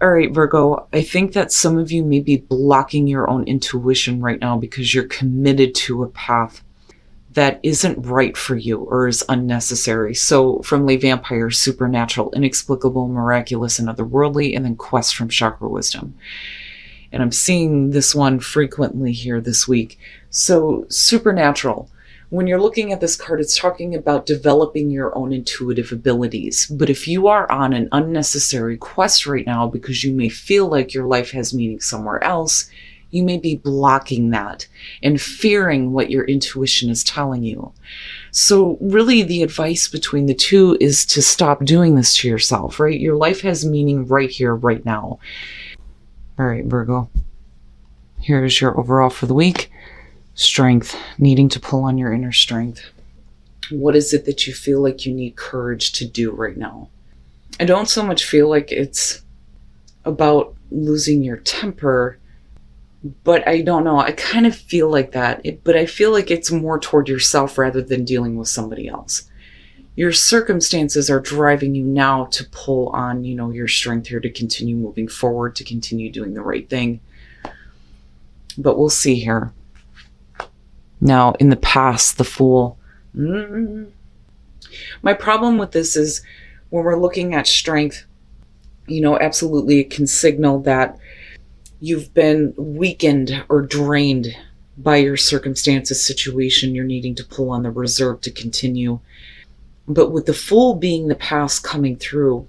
All right, Virgo, I think that some of you may be blocking your own intuition right now because you're committed to a path that isn't right for you or is unnecessary. So from lay vampire, supernatural, inexplicable, miraculous, and otherworldly, and then quest from chakra wisdom. And I'm seeing this one frequently here this week. So supernatural. When you're looking at this card, it's talking about developing your own intuitive abilities. But if you are on an unnecessary quest right now because you may feel like your life has meaning somewhere else, you may be blocking that and fearing what your intuition is telling you. So really the advice between the two is to stop doing this to yourself, right? Your life has meaning right here, right now. All right, Virgo. Here's your overall for the week. Strength, needing to pull on your inner strength. What is it that you feel like you need courage to do right now? I don't so much feel like it's about losing your temper, but I don't know. I kind of feel like that, but I feel like it's more toward yourself rather than dealing with somebody else. Your circumstances are driving you now to pull on, your strength here to continue moving forward, to continue doing the right thing. But we'll see here. Now, in the past, the Fool. My problem with this is when we're looking at strength, absolutely it can signal that you've been weakened or drained by your circumstances, situation. You're needing to pull on the reserve to continue. But with the Fool being the past coming through,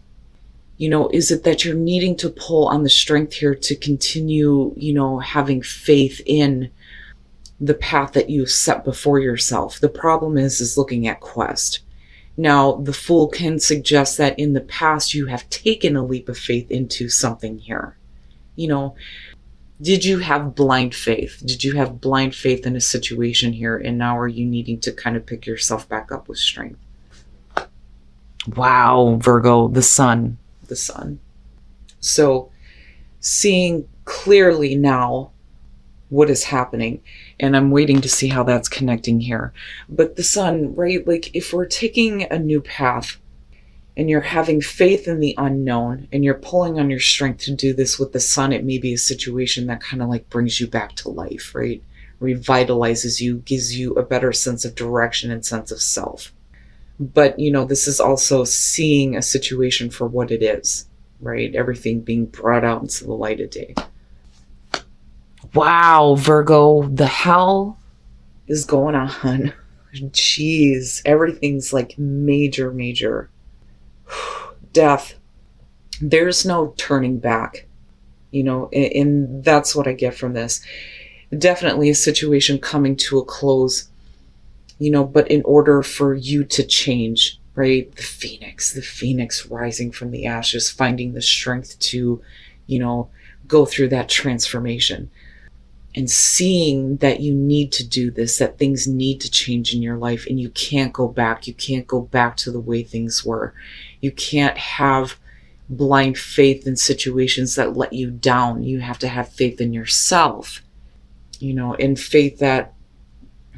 is it that you're needing to pull on the strength here to continue, having faith in the path that you've set before yourself? The problem is looking at quest. Now, the Fool can suggest that in the past you have taken a leap of faith into something here. Did you have blind faith? Did you have blind faith in a situation here, and now are you needing to kind of pick yourself back up with strength? Wow, Virgo, the sun. So seeing clearly now what is happening, and I'm waiting to see how that's connecting here. But the sun, right? Like if we're taking a new path and you're having faith in the unknown and you're pulling on your strength to do this with the sun, it may be a situation that kind of like brings you back to life, right? Revitalizes you, gives you a better sense of direction and sense of self. But, this is also seeing a situation for what it is, right? Everything being brought out into the light of day. Wow, Virgo, the hell is going on? Jeez, everything's like major death. There's no turning back, and that's what I get from this. Definitely a situation coming to a close, but in order for you to change, right? The phoenix rising from the ashes, finding the strength to, go through that transformation. And seeing that you need to do this, that things need to change in your life, and you can't go back. You can't go back to the way things were. You can't have blind faith in situations that let you down. You have to have faith in yourself, and faith that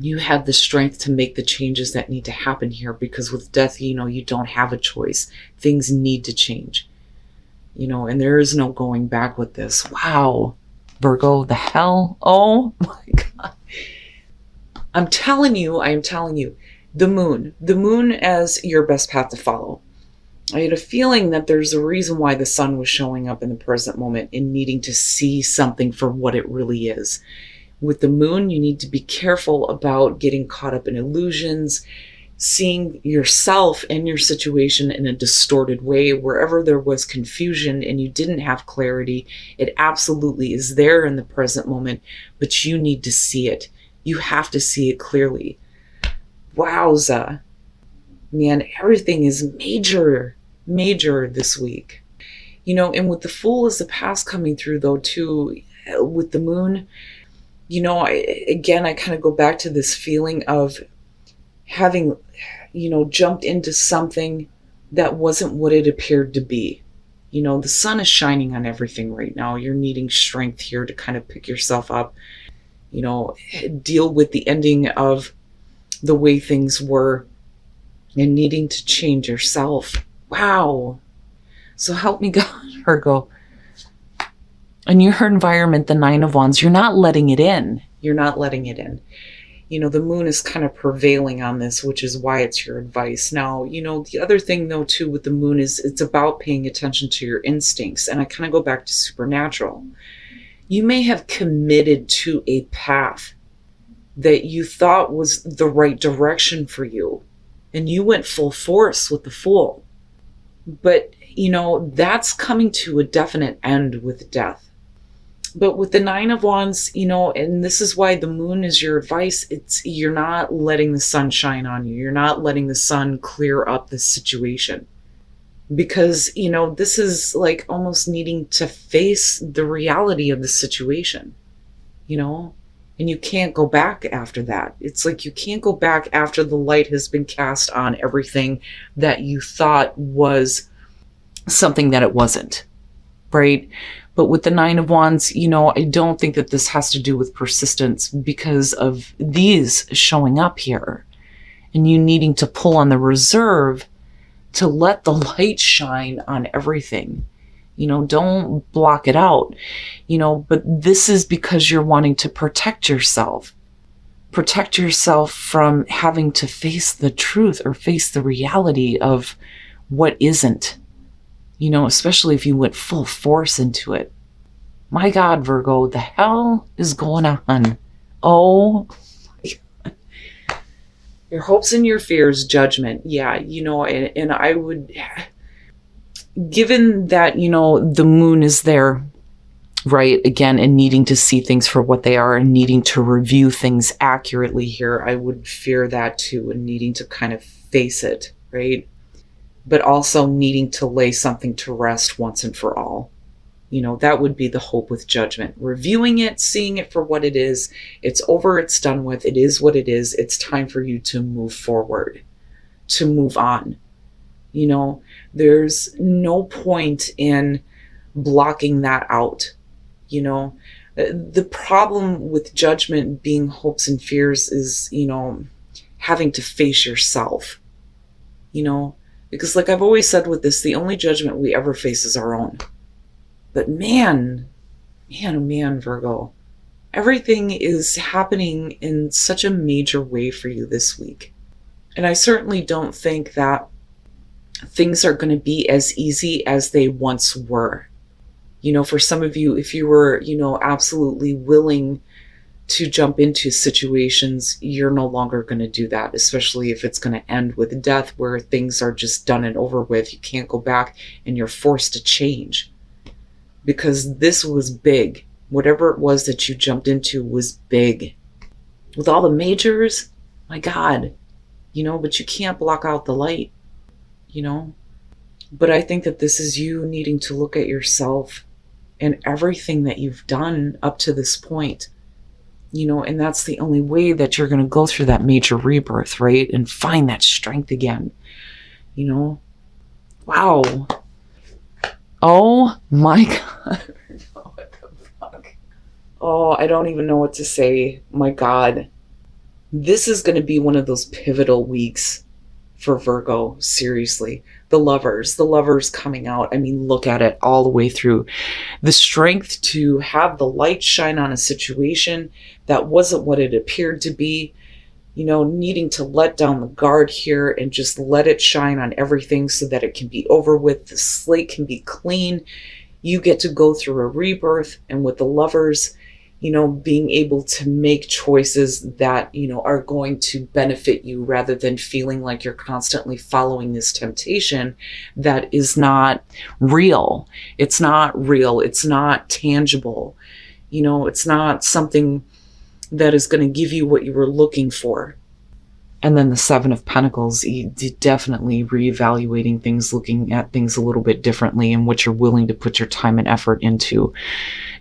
you have the strength to make the changes that need to happen here, because with death, you don't have a choice. Things need to change, and there is no going back with this. Wow. Virgo, the hell? Oh my God. I am telling you, the moon as your best path to follow. I had a feeling that there's a reason why the sun was showing up in the present moment and needing to see something for what it really is. With the moon, you need to be careful about getting caught up in illusions, seeing yourself and your situation in a distorted way. Wherever there was confusion and you didn't have clarity, it absolutely is there in the present moment, but you need to see it. You have to see it clearly. Wowza. Man, everything is major this week. And with the Fool as the past coming through though too, with the moon, I kind of go back to this feeling of having, jumped into something that wasn't what it appeared to be. The sun is shining on everything right now. You're needing strength here to kind of pick yourself up, deal with the ending of the way things were and needing to change yourself. Wow. So help me God, Virgo. In your environment, the Nine of Wands, you're not letting it in. You're not letting it in. The moon is kind of prevailing on this, which is why it's your advice. Now, the other thing though, too, with the moon is it's about paying attention to your instincts. And I kind of go back to supernatural. You may have committed to a path that you thought was the right direction for you, and you went full force with the Fool. But, that's coming to a definite end with death. But with the Nine of Wands, and this is why the moon is your advice, you're not letting the sun shine on you. You're not letting the sun clear up the situation. Because, this is like almost needing to face the reality of the situation, and you can't go back after that. It's like you can't go back after the light has been cast on everything that you thought was something that it wasn't, right? But with the Nine of Wands, I don't think that this has to do with persistence because of these showing up here and you needing to pull on the reserve to let the light shine on everything. Don't block it out, but this is because you're wanting to protect yourself from having to face the truth or face the reality of what isn't, especially if you went full force into it. My God, Virgo, the hell is going on? Oh, my God. Your hopes and your fears, judgment. Yeah, and I would, given that, the moon is there, right, again, and needing to see things for what they are and needing to review things accurately here, I would fear that too, and needing to kind of face it, right? But also needing to lay something to rest once and for all. That would be the hope with judgment. Reviewing it, seeing it for what it is. It's over, it's done with, it is what it is. It's time for you to move forward, to move on. There's no point in blocking that out. The problem with judgment being hopes and fears is, having to face yourself, because like I've always said with this, the only judgment we ever face is our own. But man, Virgo, everything is happening in such a major way for you this week. And I certainly don't think that things are going to be as easy as they once were. For some of you, if you were, absolutely willing to jump into situations, you're no longer going to do that, especially if it's going to end with death, where things are just done and over with. You can't go back and you're forced to change. Because this was big. Whatever it was that you jumped into was big. With all the majors, my God, but you can't block out the light, But I think that this is you needing to look at yourself and everything that you've done up to this point, and that's the only way that you're going to go through that major rebirth, right? And find that strength again, Wow. Oh my God. What the fuck? Oh, I don't even know what to say. My God. This is going to be one of those pivotal weeks for Virgo. Seriously. The lovers coming out. I mean, look at it all the way through. The strength to have the light shine on a situation that wasn't what it appeared to be. Needing to let down the guard here and just let it shine on everything so that it can be over with. The slate can be clean. You get to go through a rebirth, and with the lovers, being able to make choices that, are going to benefit you rather than feeling like you're constantly following this temptation that is not real. It's not real. It's not tangible. It's not something that is going to give you what you were looking for. And then the Seven of Pentacles, definitely reevaluating things, looking at things a little bit differently and what you're willing to put your time and effort into.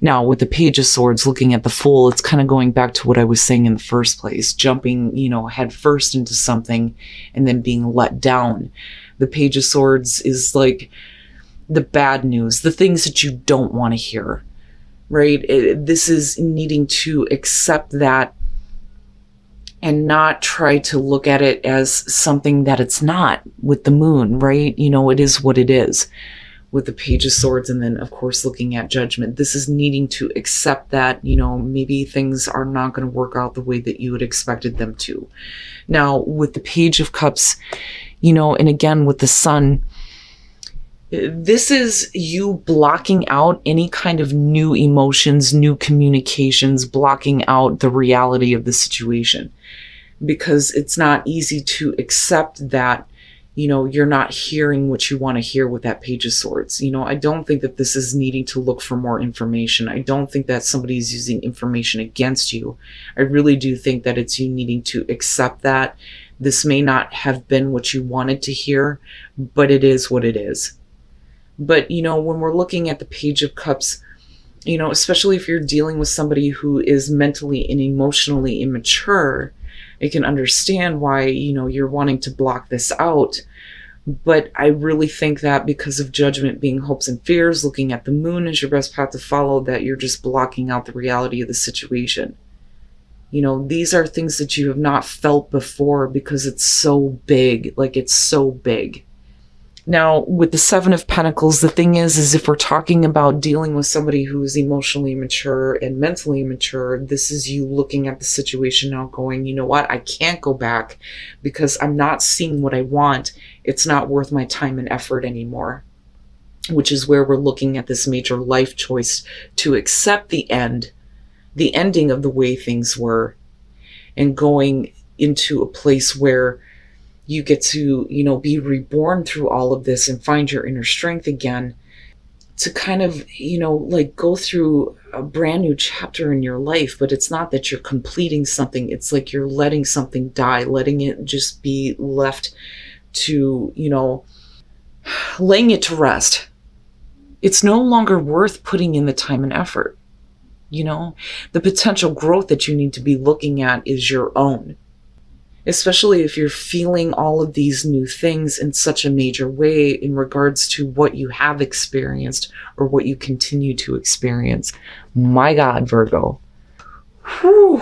Now, with the Page of Swords, looking at the Fool, it's kind of going back to what I was saying in the first place, jumping, head first into something and then being let down. The Page of Swords is like the bad news, the things that you don't want to hear. Right? This is needing to accept that and not try to look at it as something that it's not with the moon, right? It is what it is. with the Page of Swords, and then of course looking at Judgment. This is needing to accept that, you know, maybe things are not going to work out the way that you had expected them to. Now with the Page of Cups, you know, and again with the Sun, this is you blocking out any kind of new emotions, new communications, blocking out the reality of the situation, because it's not easy to accept that, you know, you're not hearing what you want to hear with that Page of Swords. You know, I don't think that this is needing to look for more information. I don't think that somebody's using information against you. I really do think that it's you needing to accept that this may not have been what you wanted to hear, but it is what it is. But, you know, when we're looking at the Page of Cups, you know, especially if you're dealing with somebody who is mentally and emotionally immature, I can understand why, you know, you're wanting to block this out. But I really think that because of Judgment being hopes and fears, looking at the Moon as your best path to follow, that you're just blocking out the reality of the situation. You know, these are things that you have not felt before because it's so big, like it's so big. Now, with the Seven of Pentacles, the thing is if we're talking about dealing with somebody who is emotionally immature and mentally immature, this is you looking at the situation now going, you know what, I can't go back because I'm not seeing what I want. It's not worth my time and effort anymore, which is where we're looking at this major life choice to accept the ending of the way things were, and going into a place where you get to, you know, be reborn through all of this and find your inner strength again to kind of, you know, like go through a brand new chapter in your life. But it's not that you're completing something. It's like you're letting something die, letting it just be left to, you know, laying it to rest. It's no longer worth putting in the time and effort. You know, the potential growth that you need to be looking at is your own. Especially if you're feeling all of these new things in such a major way in regards to what you have experienced or what you continue to experience. My God, Virgo. Whew.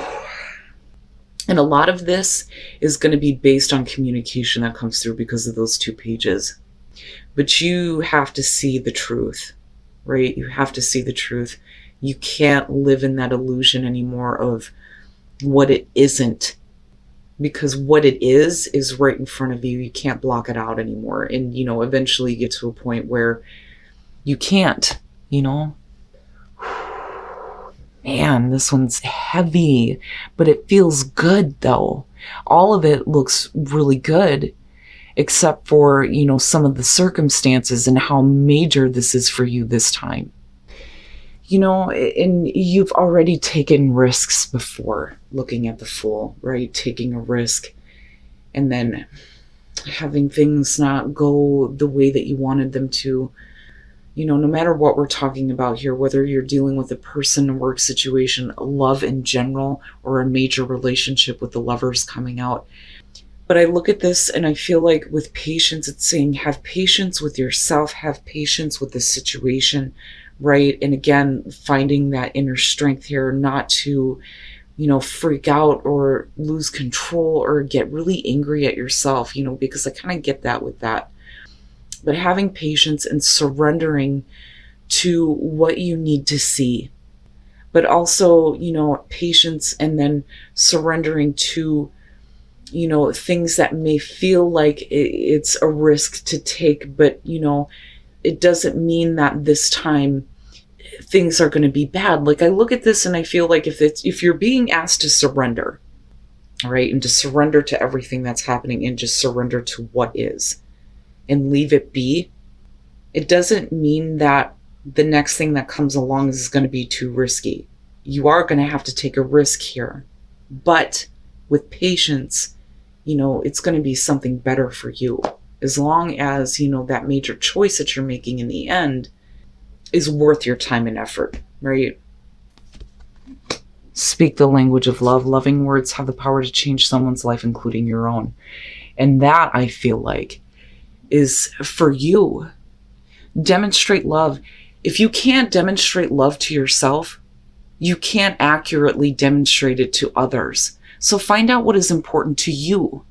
And a lot of this is going to be based on communication that comes through because of those two pages. But you have to see the truth, right? You have to see the truth. You can't live in that illusion anymore of what it isn't. Because what it is right in front of you. You can't block it out anymore. And, you know, eventually you get to a point where you can't, you know. Man, this one's heavy, but it feels good though. All of it looks really good, except for, you know, some of the circumstances and how major this is for you this time. You know, and you've already taken risks before, looking at the Fool, right? Taking a risk and then having things not go the way that you wanted them to. You know, no matter what we're talking about here, whether you're dealing with a person, a work situation, love in general, or a major relationship with the Lovers coming out. But I look at this and I feel like with patience, it's saying have patience with yourself, have patience with the situation, right? And again, finding that inner strength here, not to, you know, freak out or lose control or get really angry at yourself, you know, because I kind of get that with that. But having patience and surrendering to what you need to see. But also, you know, patience and then surrendering to, you know, things that may feel like it's a risk to take, but, you know, it doesn't mean that this time things are going to be bad. Like I look at this and I feel like if you're being asked to surrender, right, and to surrender to everything that's happening and just surrender to what is and leave it be, it doesn't mean that the next thing that comes along is going to be too risky. You are going to have to take a risk here, but with patience, you know, it's going to be something better for you. As long as, you know, that major choice that you're making in the end is worth your time and effort, right? Speak the language of love. Loving words have the power to change someone's life, including your own. And that, I feel like, is for you. Demonstrate love. If you can't demonstrate love to yourself, you can't accurately demonstrate it to others. So find out what is important to you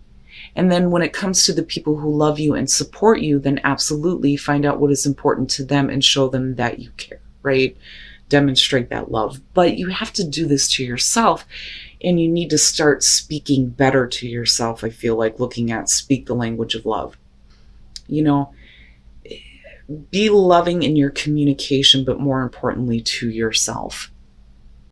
And then when it comes to the people who love you and support you, then absolutely find out what is important to them and show them that you care, right? Demonstrate that love. But you have to do this to yourself, and you need to start speaking better to yourself. I feel like looking at speak the language of love. You know, be loving in your communication, but more importantly to yourself.